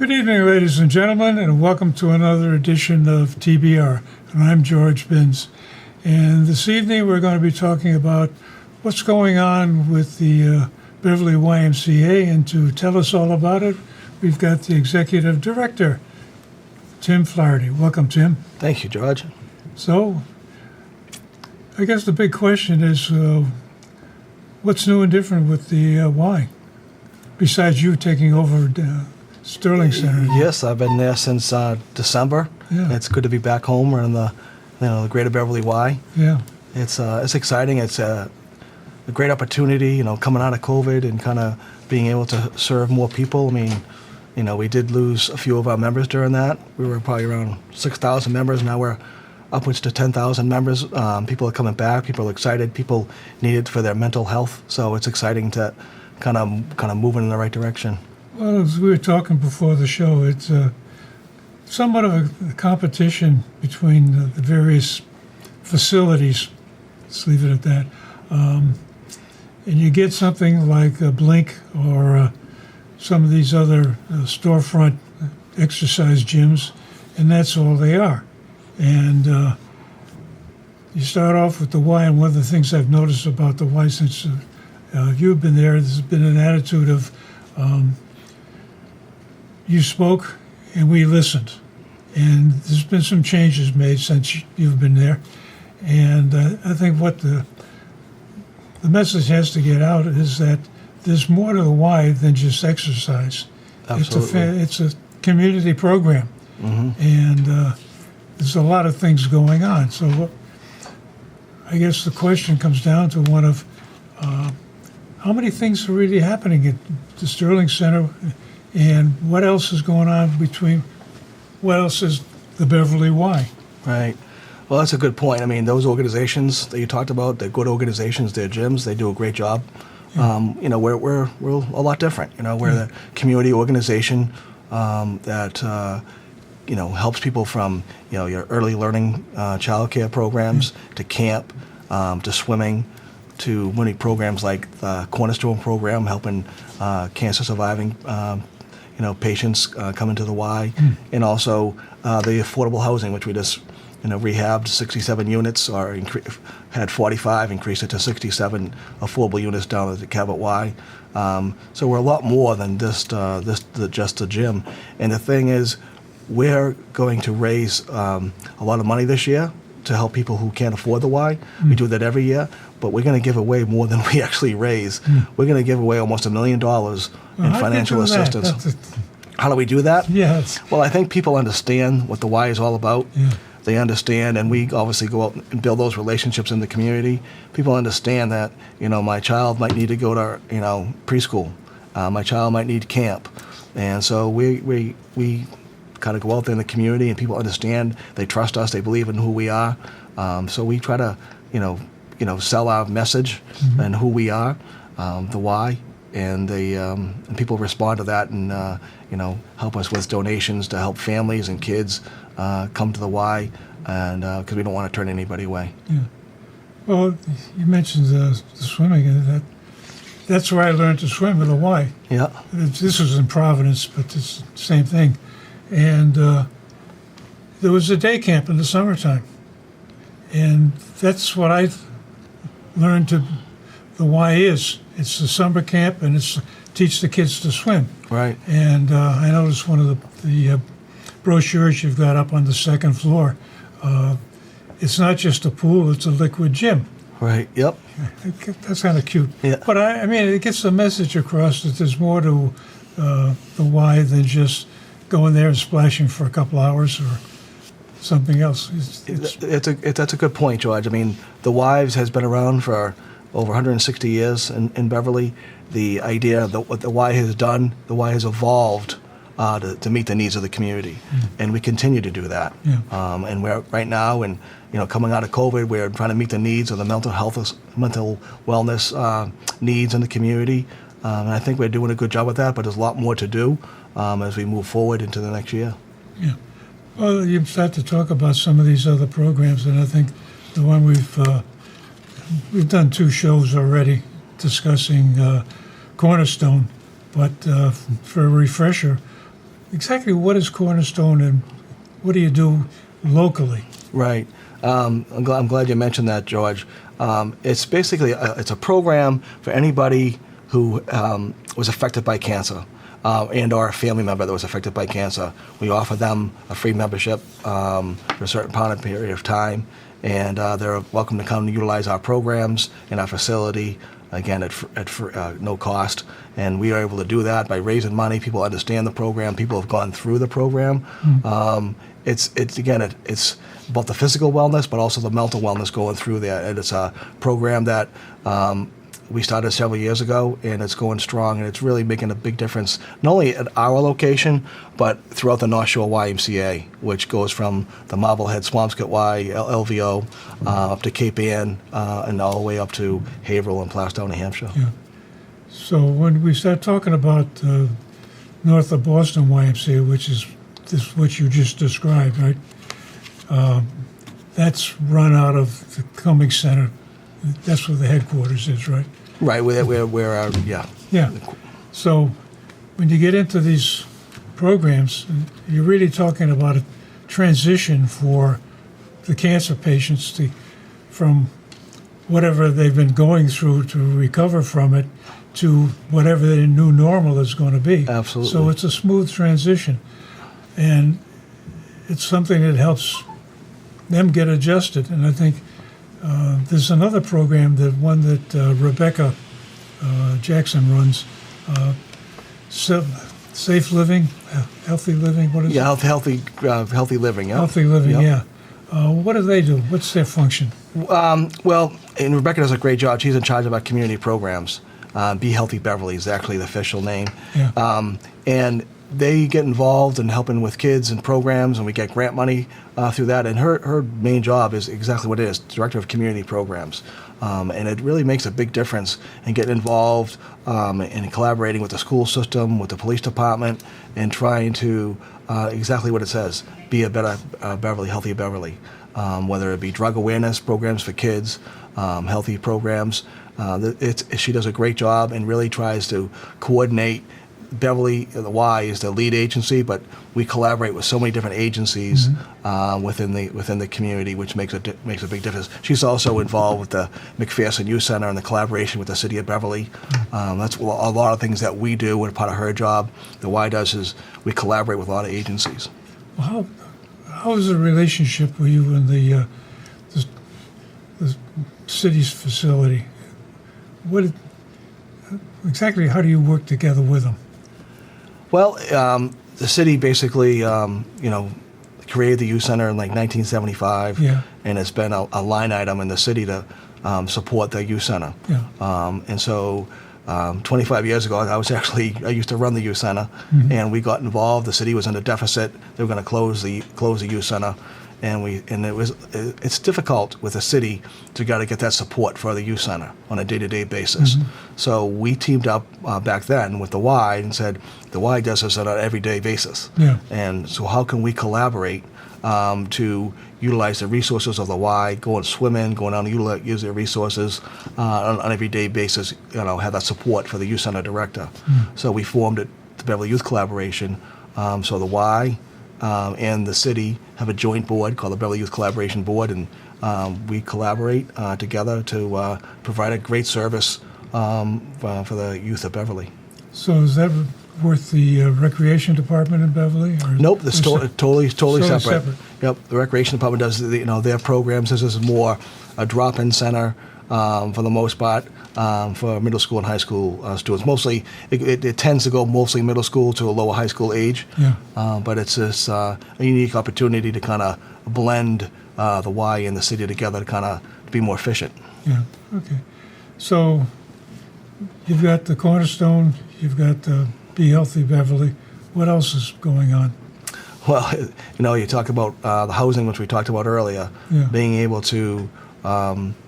Good evening, ladies and gentlemen, and welcome to another edition of TBR. And I'm George Binns. And this evening we're going to be talking about what's going on with the Beverly YMCA. And to tell us all about it, we've got the Executive Director, Tim Flaherty. Welcome, Tim. Thank you, George. So, I guess the big question is, what's new and different with the Y? Besides you taking over Sterling Center. Yes, I've been there since December. Yeah. It's good to be back home in the greater Beverly Y. Yeah. It's exciting. It's a great opportunity, coming out of COVID and kind of being able to serve more people. I mean, we did lose a few of our members during that. We were probably around 6,000 members. Now we're upwards to 10,000 members. People are coming back. People are excited. People need it for their mental health. So it's exciting to kind of moving in the right direction. Well, as we were talking before the show, it's somewhat of a competition between the various facilities. Let's leave it at that. And you get something like a Blink or some of these other storefront exercise gyms, and that's all they are. And you start off with the Y, and one of the things I've noticed about the Y since you've been there's been an attitude of you spoke and we listened. And there's been some changes made since you've been there. And I think what the message has to get out is that there's more to the Y than just exercise. Absolutely. It's a community program. Mm-hmm. And there's a lot of things going on. So I guess the question comes down to one of how many things are really happening at the Sterling Center, and what else is going on between, what else is the Beverly Y? Right. Well, that's a good point. I mean, those organizations that you talked about, they're good organizations, they're gyms, they do a great job. Yeah. We're a lot different. We're the community organization that helps people from your early learning child care programs to camp to swimming to many programs like the Cornerstone program, helping cancer surviving patients come into the Y, and also the affordable housing, which we just rehabbed 67 units, or had 45, increased it to 67 affordable units down at the Cabot Y. So we're a lot more than just a gym. And the thing is, we're going to raise a lot of money this year to help people who can't afford the Y. We do that every year, but we're going to give away more than we actually raise. We're going to give away almost $1 million in financial assistance. How do we do that? Yes. Well, I think people understand what the Y is all about. Yeah. They understand, and we obviously go out and build those relationships in the community. People understand that, my child might need to go to, preschool. My child might need camp. And so we kind of go out there in the community, and people understand, they trust us, they believe in who we are. So we try to, sell our message and who we are, the Y, and and people respond to that and, help us with donations to help families and kids come to the Y, and because we don't want to turn anybody away. Yeah. Well, you mentioned the swimming, and that's where I learned to swim with a Y. Yeah. This was in Providence, but it's the same thing. And there was a day camp in the summertime. And that's what I learned the Y is. It's the summer camp, and it's teach the kids to swim. Right. And I noticed one of the brochures you've got up on the second floor. It's not just a pool, it's a liquid gym. Right, yep. That's kind of cute. Yeah. But I mean, it gets the message across that there's more to the Y than just going there and splashing for a couple hours or something else. That's a good point, George. I mean, the Y has been around for over 160 years in Beverly. The idea that what the Y has done, the Y has evolved to meet the needs of the community, and we continue to do that. Yeah. And we're right now, and coming out of COVID, we're trying to meet the needs of the mental wellness needs in the community. And I think we're doing a good job with that, but there's a lot more to do as we move forward into the next year. Yeah. Well, you start to talk about some of these other programs, and I think the one we've done 2 shows already discussing Cornerstone, but for a refresher, exactly what is Cornerstone and what do you do locally? Right. I'm glad you mentioned that, George. It's basically it's a program for anybody who was affected by cancer and or a family member that was affected by cancer. We offer them a free membership for a certain period of time, and they're welcome to come and utilize our programs in our facility, again, at no cost. And we are able to do that by raising money. People understand the program. People have gone through the program. It's about the physical wellness, but also the mental wellness going through there. And it's a program that we started several years ago, and it's going strong, and it's really making a big difference, not only at our location, but throughout the North Shore YMCA, which goes from the Marblehead, Swampscott Y, LVO, up to Cape Ann, and all the way up to Haverhill and Plastow, New Hampshire. Yeah. So when we start talking about north of Boston YMCA, which is this what you just described, right? That's run out of the Cummings Center. That's where the headquarters is, right? Right, where our, yeah. Yeah. So when you get into these programs, you're really talking about a transition for the cancer patients from whatever they've been going through to recover from it to whatever their new normal is going to be. Absolutely. So it's a smooth transition. And it's something that helps them get adjusted. And I think there's another program, that Rebecca Jackson runs, Safe Living, Healthy Living, what is it? Yeah, healthy living, yeah. Healthy Living, Yep. yeah. What do they do? What's their function? Well, and Rebecca does a great job. She's in charge of our community programs. Be Healthy Beverly is actually the official name. Yeah. And they get involved in helping with kids and programs, and we get grant money through that. And her main job is exactly what it is, Director of Community Programs. And it really makes a big difference in getting involved in collaborating with the school system, with the police department, and trying to, exactly what it says, be a better Beverly, healthier Beverly. Whether it be drug awareness programs for kids, healthy programs. She does a great job and really tries to coordinate. Beverly, the Y is the lead agency, but we collaborate with so many different agencies within the community, which makes a big difference. She's also involved with the McPherson Youth Center and the collaboration with the City of Beverly. That's a lot of things that we do. We're part of her job. The Y does is we collaborate with a lot of agencies. Well, how is the relationship with you and the city's facility? Exactly how do you work together with them? Well, the city basically, created the youth center in like 1975, Yeah. and it's been a line item in the city to support the youth center. Yeah. And so 25 years ago, I used to run the youth center, and we got involved. The city was in a deficit. They were going to close the youth center, and it's difficult with a city to get that support for the youth center on a day-to-day basis. So we teamed up back then with the Y and said the Y does this on an everyday basis. Yeah. And so how can we collaborate to utilize the resources of the Y, going swimming, going out and use their resources on an everyday basis, have that support for the youth center director. So we formed the Beverly Youth Collaboration. So the Y and the city have a joint board called the Beverly Youth Collaboration Board, and we collaborate together to provide a great service for the youth of Beverly. So is that with the recreation department in Beverly? Or Nope, it's totally separate. separate. Yep, the recreation department does their programs. This is more a drop-in center for the most part for middle school and high school students. Mostly, it tends to go mostly middle school to a lower high school age. Yeah. But it's this a unique opportunity to kind of blend the Y and the city together to kind of be more efficient. Yeah. Okay. So you've got the Cornerstone. You've got Be Healthy Beverly. What else is going on? Well, you talk about the housing, which we talked about earlier, Yeah. being able to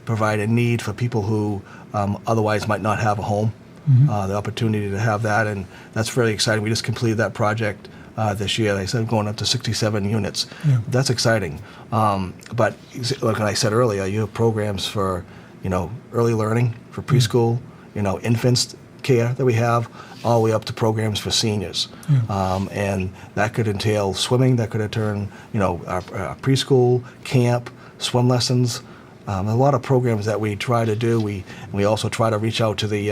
provide a need for people who otherwise might not have a home, the opportunity to have that, and that's really exciting. We just completed that project this year. They said going up to 67 units. Yeah. That's exciting. But like I said earlier, you have programs for, early learning, for preschool, infants, care that we have, all the way up to programs for seniors. And that could entail swimming, that could entail, our preschool, camp, swim lessons. A lot of programs that we try to do. We also try to reach out to the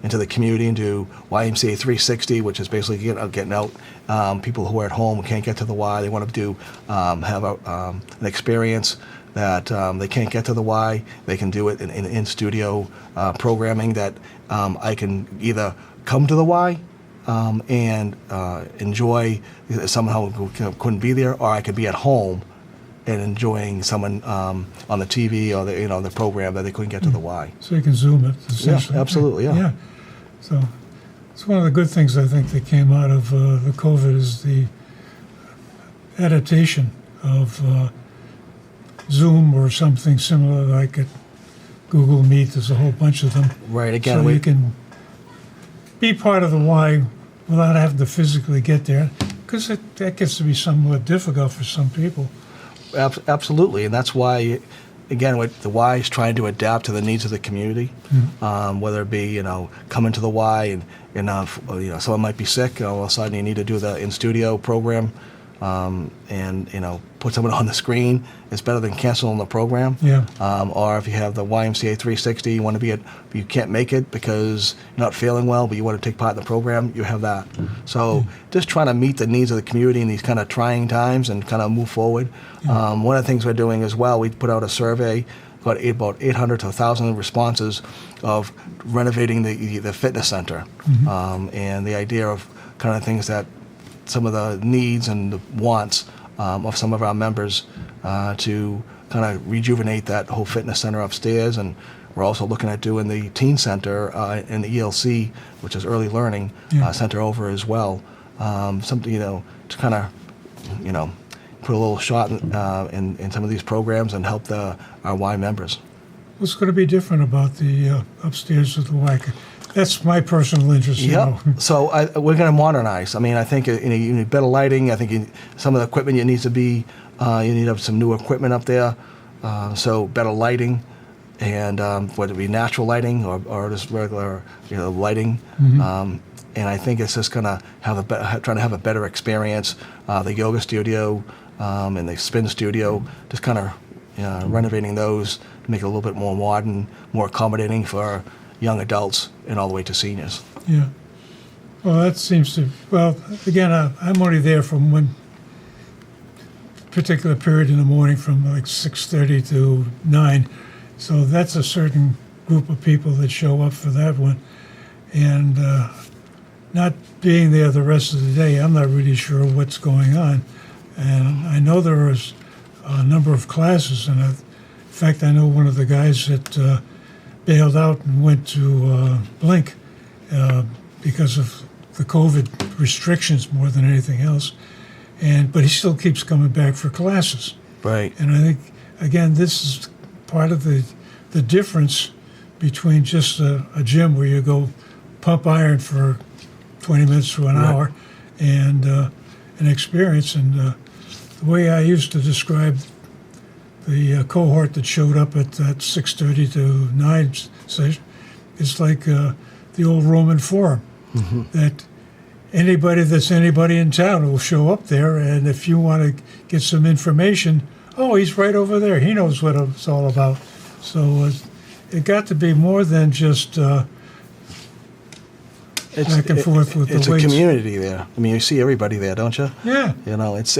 into the community and do YMCA 360, which is basically getting out people who are at home who can't get to the Y. They want to do have an experience that they can't get to the Y. They can do it in studio programming that I can either come to the Y and enjoy someone who couldn't be there, or I could be at home and enjoying someone on the TV or the program that they couldn't get to the Y. So you can Zoom it, essentially. Yeah, absolutely, yeah. So it's one of the good things I think that came out of the COVID is the adaptation of Zoom or something similar like at Google Meet. There's a whole bunch of them. Right, again, so you can be part of the Y without having to physically get there, because that gets to be somewhat difficult for some people. Absolutely, and that's why, again, what the Y is trying to adapt to the needs of the community. Whether it be coming to the Y and someone might be sick, all of a sudden you need to do the in studio program, and put someone on the screen. It's better than canceling the program. Yeah. Or if you have the YMCA 360, you want to you can't make it because you're not feeling well, but you want to take part in the program, you have that. So just trying to meet the needs of the community in these kind of trying times and kind of move forward. One of the things we're doing as well, we put out a survey, got about 800 to 1,000 responses of renovating the fitness center, and the idea of kind of things that some of the needs and the wants of some of our members to kind of rejuvenate that whole fitness center upstairs. And we're also looking at doing the teen center in the ELC, which is early learning center over as well. Something, to kind of, put a little shot in some of these programs and help our Y members. What's going to be different about the upstairs of the Y? That's my personal interest. So we're going to modernize. I mean, I think you need better lighting. I think some of the equipment needs to be, you need to have some new equipment up there. So better lighting, and whether it be natural lighting or just regular lighting. And I think it's just going to trying to have a better experience. The yoga studio and the spin studio, just kind of renovating those to make it a little bit more modern, more accommodating for young adults and all the way to seniors. Yeah. Well, that seems to, again, I'm only there from one particular period in the morning from like 6:30 to 9. So that's a certain group of people that show up for that one. And not being there the rest of the day, I'm not really sure what's going on. And I know there is a number of classes, and in fact, I know one of the guys that bailed out and went to Blink because of the COVID restrictions more than anything else. But he still keeps coming back for classes. Right. And I think, again, this is part of the difference between just a gym where you go pump iron for 20 minutes to an hour and an experience. And the way I used to describe the cohort that showed up at that 6:30 to 9 session, it's like the old Roman Forum, that anybody in town will show up there, and if you want to get some information, he's right over there. He knows what it's all about. So it got to be more than just back and forth with the weights. It's a community there. I mean, you see everybody there, don't you? Yeah. It's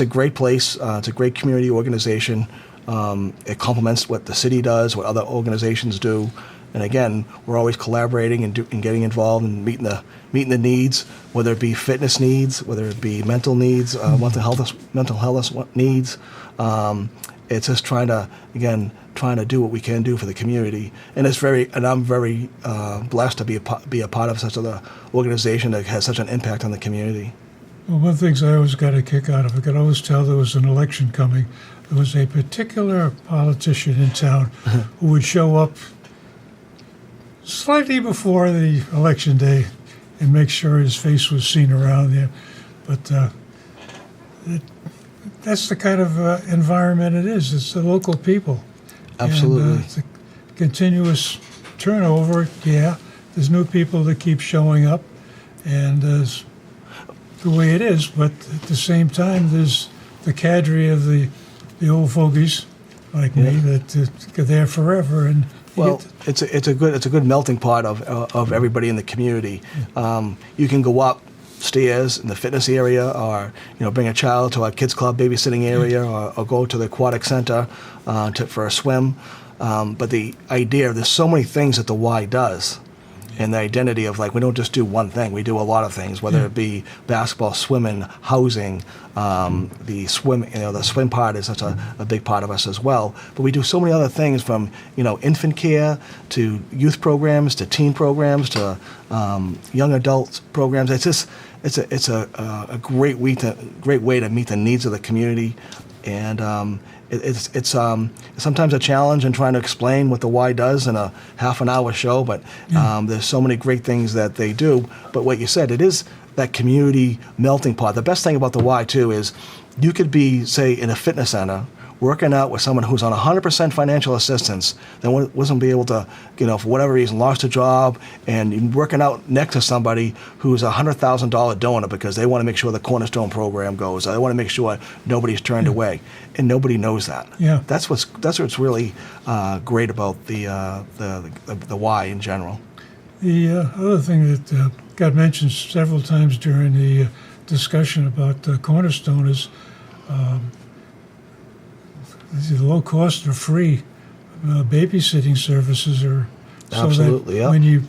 a great place. It's a great community organization. It complements what the city does, what other organizations do. And again, we're always collaborating and getting involved and meeting the needs, whether it be fitness needs, whether it be mental needs, mental health needs. It's just trying to do what we can do for the community. And I'm very blessed to be a part of such an organization that has such an impact on the community. Well, one of the things I always got a kick out of, I could always tell there was an election coming. There was a particular politician in town who would show up slightly before the election day and make sure his face was seen around there. But that's the kind of environment it is. It's the local people. Absolutely. And it's a continuous turnover, there's new people that keep showing up, and the way it is. But at the same time, there's the cadre of the old fogies like me that are there forever. And well, it's a good melting pot of everybody in the community. You can go upstairs in the fitness area, or bring a child to our kids club babysitting area, or go to the aquatic center for a swim. But the idea, there's so many things that the Y does, and the identity of we don't just do one thing. We do a lot of things, whether it be basketball, swimming, housing. The swim part is such a big part of us as well. But we do so many other things, from infant care to youth programs to teen programs to young adult programs. It's a great way to meet the needs of the community, and it's sometimes a challenge in trying to explain what the Y does in a half-an-hour show, but there's so many great things that they do. But what you said, it is that community melting pot. The best thing about the Y, too, is you could be, say, in a fitness center, working out with someone who's on 100% financial assistance, then wasn't be able to, for whatever reason, lost a job, and working out next to somebody who's a $100,000 donor because they want to make sure the Cornerstone program goes. They want to make sure nobody's turned away, and nobody knows that. Yeah, that's what's really great about the Y in general. The other thing that got mentioned several times during the discussion about Cornerstone is the low cost or free babysitting services are absolutely, so that when you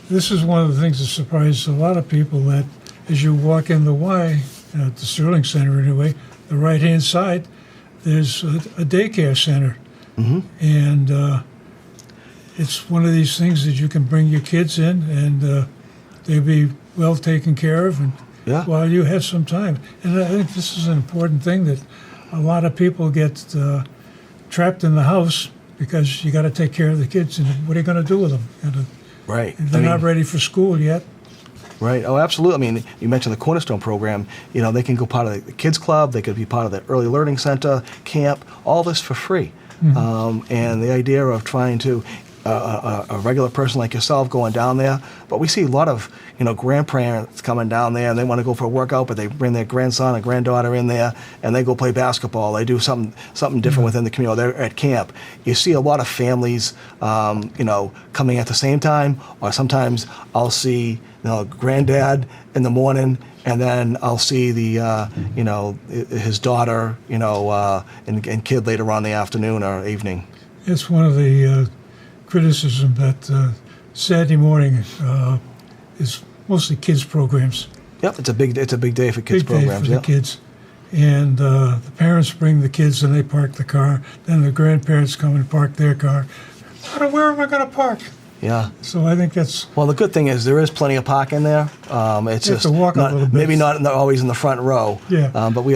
this is one of the things that surprised a lot of people, that as you walk in the Y at the Sterling Center anyway, the right hand side, there's a daycare center, and it's one of these things that you can bring your kids in, and they'll be well taken care of, and while you have some time. And I think this is an important thing, that a lot of people get trapped in the house because you got to take care of the kids, and what are you going to do with them? Right. They're not ready for school yet. Right. Oh, absolutely. I mean, you mentioned the Cornerstone program. They can go part of the kids club. They could be part of the early learning center, camp, all this for free. And the idea of trying to a regular person like yourself going down there, but we see a lot of grandparents coming down there, and they want to go for a workout, but they bring their grandson or granddaughter in there, and they go play basketball. They do something different within the community. They're at camp. You see a lot of families, coming at the same time, or sometimes I'll see granddad in the morning, and then I'll see the his daughter, and kid later on in the afternoon or evening. It's one of the criticism that Saturday morning is mostly kids programs. Yep, it's a big day for kids programs. Big day for the kids, and the parents bring the kids and they park the car. Then the grandparents come and park their car. Where am I going to park? Yeah. So I think that's... Well, the good thing is there is plenty of parking there. It's just to walk a little bit. Maybe not always in the front row. Yeah. But we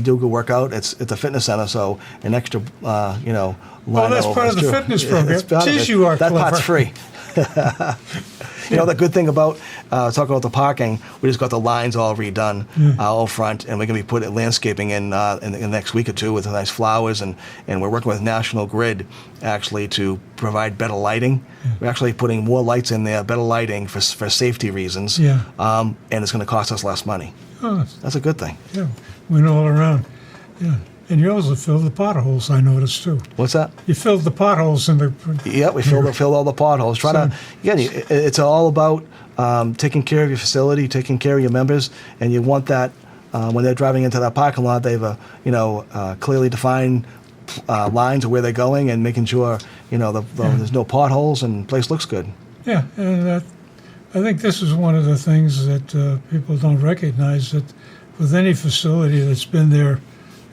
do go work out. It's at the fitness center, so an extra line. Well, that's part of the fitness program. Geez, you are clever. That part's free. The good thing about talking about the parking, we just got the lines all redone out front, and we're going to be putting landscaping in the next week or two with nice flowers, and we're working with National Grid actually to provide better lighting. We're actually putting more lights in there, better lighting for safety reasons, and it's going to cost us less money. Oh, that's a good thing. Yeah, went all around. Yeah. And you also filled the potholes, I noticed, too. What's that? You filled the potholes in the... Yeah, we filled all the potholes. It's all about taking care of your facility, taking care of your members, and you want that when they're driving into that parking lot, they have clearly defined lines of where they're going, and making sure there's no potholes and the place looks good. Yeah, and I think this is one of the things that people don't recognize, that with any facility that's been there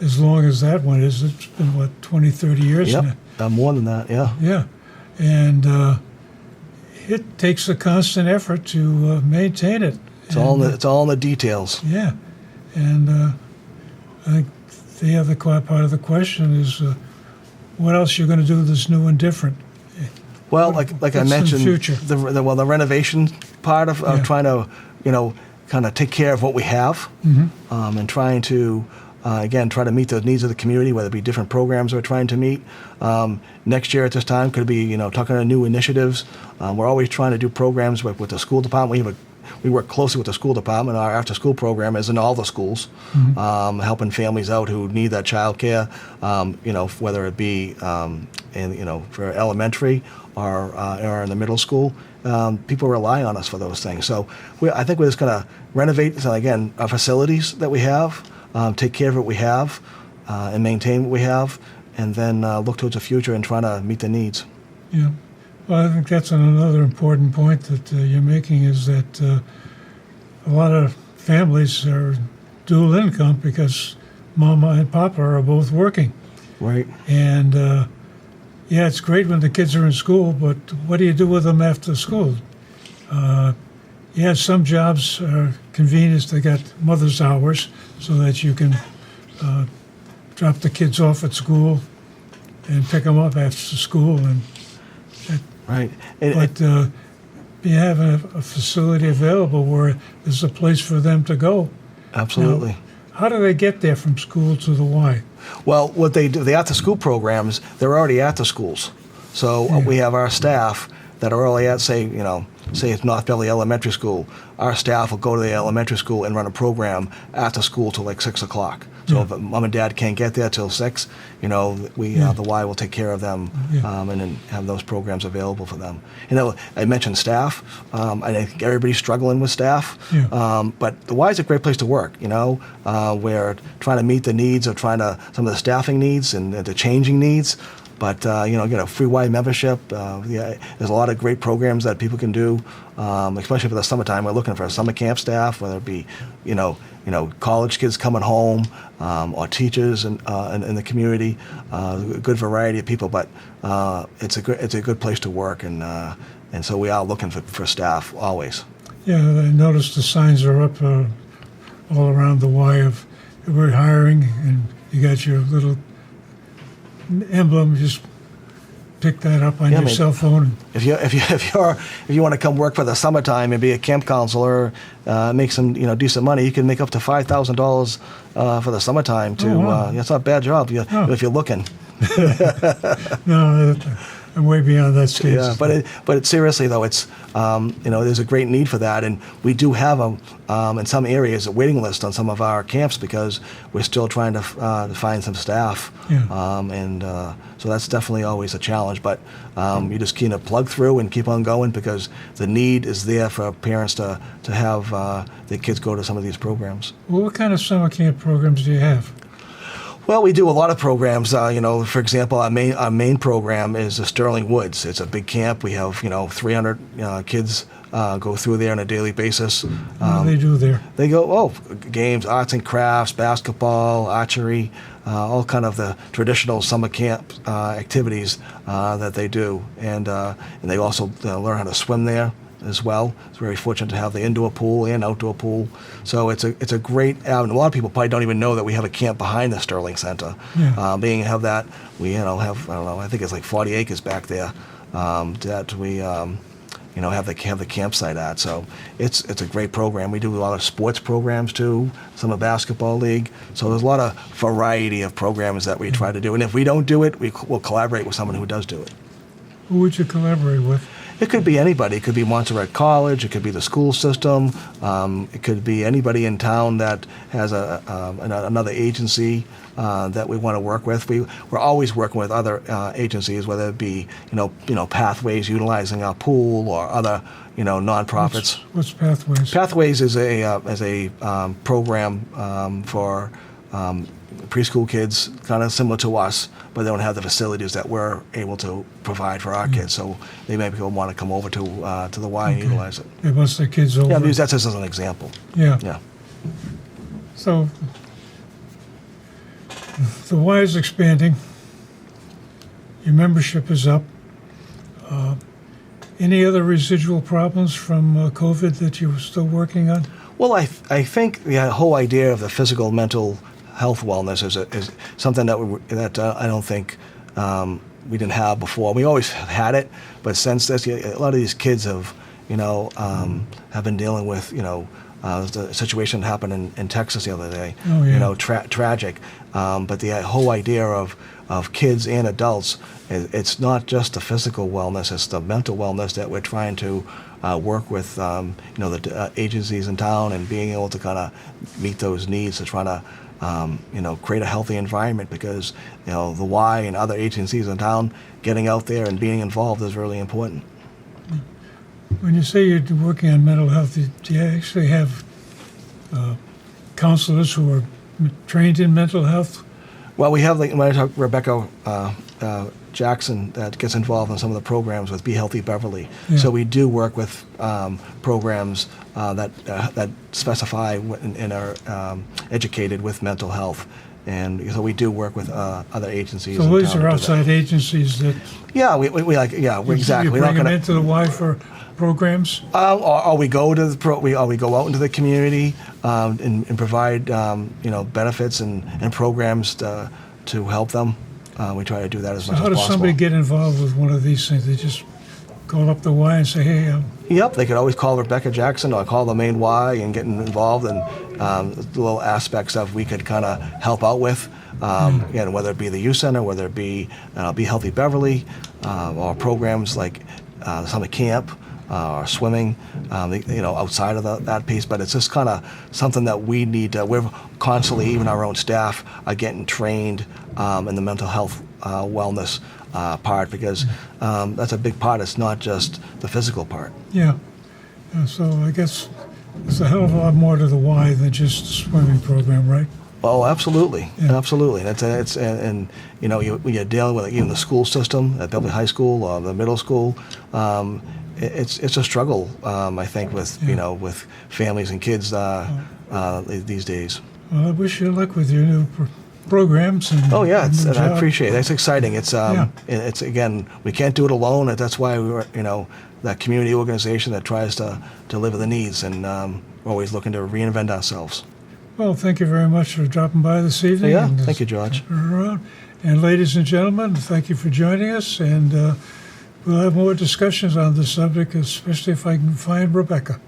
as long as that one is, it's been, 20, 30 years now? More than that, yeah. Yeah, and it takes a constant effort to maintain it. It's all in the details. Yeah, and I think the other part of the question is what else you're going to do that's new and different. Well, like I mentioned, the renovation part of trying to kind of take care of what we have, and trying to again, try to meet the needs of the community, whether it be different programs we're trying to meet. Next year at this time could be, talking to new initiatives. We're always trying to do programs with the school department. We work closely with the school department. Our after-school program is in all the schools, helping families out who need that child care, whether it be for elementary or in the middle school. People rely on us for those things. So I think we're just going to renovate, again, our facilities that we have, take care of what we have, and maintain what we have, and then look towards the future and try to meet the needs. Yeah. Well, I think that's another important point that you're making, is that a lot of families are dual income because Mama and Papa are both working. Right. And yeah, it's great when the kids are in school, but what do you do with them after school? Yeah, some jobs are convenient. They got mother's hours so that you can drop the kids off at school and pick them up after school. And Right. but you have a facility available where there's a place for them to go. Absolutely. Now, how do they get there from school to the Y? Well, what they do, the after-school programs, they're already at the schools. So we have our staff that are already at, say it's North Beverly Elementary School. Our staff will go to the elementary school and run a program after school till like 6 o'clock. So if mom and dad can't get there till 6, the Y will take care of them and then have those programs available for them. I mentioned staff. I think everybody's struggling with staff. Yeah. But the Y is a great place to work. We're trying to meet the needs of some of the staffing needs and the changing needs. But get a free Y membership. There's a lot of great programs that people can do, especially for the summertime. We're looking for summer camp staff, whether it be, college kids coming home, or teachers in the community. A good variety of people, but it's a good place to work, and so we are looking for staff always. Yeah, I noticed the signs are up all around the Y of we're hiring, and you got your little emblem. Just pick that up on your cell phone. If you want to come work for the summertime and be a camp counselor, make some decent money, you can make up to $5,000 for the summertime. It's not a bad job if you're looking. No, I'm way beyond that stage. Yeah, but seriously though, it's there's a great need for that, and we do have in some areas a waiting list on some of our camps because we're still trying to find some staff. Yeah. So that's definitely always a challenge, but you just keep to plug through and keep on going because the need is there for parents to have their kids go to some of these programs. Well, what kind of summer camp programs do you have? Well, we do a lot of programs. For example, our main program is the Sterling Woods. It's a big camp. We have 300 kids go through there on a daily basis. What do they do there? They go games, arts and crafts, basketball, archery, all kind of the traditional summer camp activities that they do, and they also learn how to swim there as well. It's very fortunate to have the indoor pool and outdoor pool. So it's a great avenue. A lot of people probably don't even know that we have a camp behind the Sterling Center. Yeah. Have that, we have I think it's like 40 acres back there that we have the campsite at. So it's a great program. We do a lot of sports programs too, some of basketball league. So there's a lot of variety of programs that we try to do. And if we don't do it, we'll collaborate with someone who does do it. Who would you collaborate with? It could be anybody. It could be Montserrat College. It could be the school system. It could be anybody in town that has another agency that we want to work with. We're always working with other agencies, whether it be Pathways utilizing our pool or other nonprofits. What's Pathways? Pathways is a program for preschool kids, kind of similar to us, but they don't have the facilities that we're able to provide for our kids. So they maybe want to come over to the Y and utilize it. They bus their kids over. Yeah, because that's just as an example. Yeah. Yeah. So the Y is expanding. Your membership is up. Any other residual problems from COVID that you're still working on? Well, I think the whole idea of the physical, mental health wellness is something that I don't think we didn't have before. We always had it, but since this, a lot of these kids have been dealing with There's a situation that happened in Texas the other day. Oh, yeah. You know, tragic. But the whole idea of kids and adults, it's not just the physical wellness, it's the mental wellness that we're trying to work with, you know, the agencies in town and being able to kind of meet those needs to try to, you know, create a healthy environment because, you know, the Y and other agencies in town getting out there and being involved is really important. When you say you're working on mental health, do you actually have counselors who are trained in mental health? Well, we have, like, when I talk Rebecca Jackson that gets involved in some of the programs with Be Healthy Beverly. Yeah. So we do work with programs that specify and are educated with mental health. And so we do work with other agencies. So in these town are to do outside that. agencies that Yeah, we like, yeah, we're exactly. you We're not bring them gonna, into the Y for programs? or we go to the we go out into the community and provide you know, benefits and programs to help them. We try to do that as So much how as does possible. somebody get involved with one of these things? They just call up the Y and say, hey, Yep, they could always call Rebecca Jackson or call the main Y and get involved in little aspects of we could kind of help out with. Again, whether it be the youth center, whether it be Be Healthy Beverly, or programs like summer camp or swimming, you know, outside of that piece. But it's just kind of something that we need to, we're constantly, even our own staff, are getting trained in the mental health wellness part because that's a big part. It's not just the physical part. yeah. So I guess there's a hell of a lot more to the Y than just the swimming program, right? Oh, absolutely, Yeah. absolutely. And you know, when you're dealing with even the school system at Beverly High School or the middle school, it's a struggle. I think with you know, with families and kids these days. Well, I wish you luck with your new programs. And Oh yeah, new and I job. appreciate it. That's exciting. It's Yeah. it's again, we can't do it alone. That's why we were, you know, that community organization that tries to deliver the needs, and we're always looking to reinvent ourselves. Well, thank you very much for dropping by this evening. Yeah, and thank you, George. around. And ladies and gentlemen, thank you for joining us. And we'll have more discussions on this subject, especially if I can find Rebecca.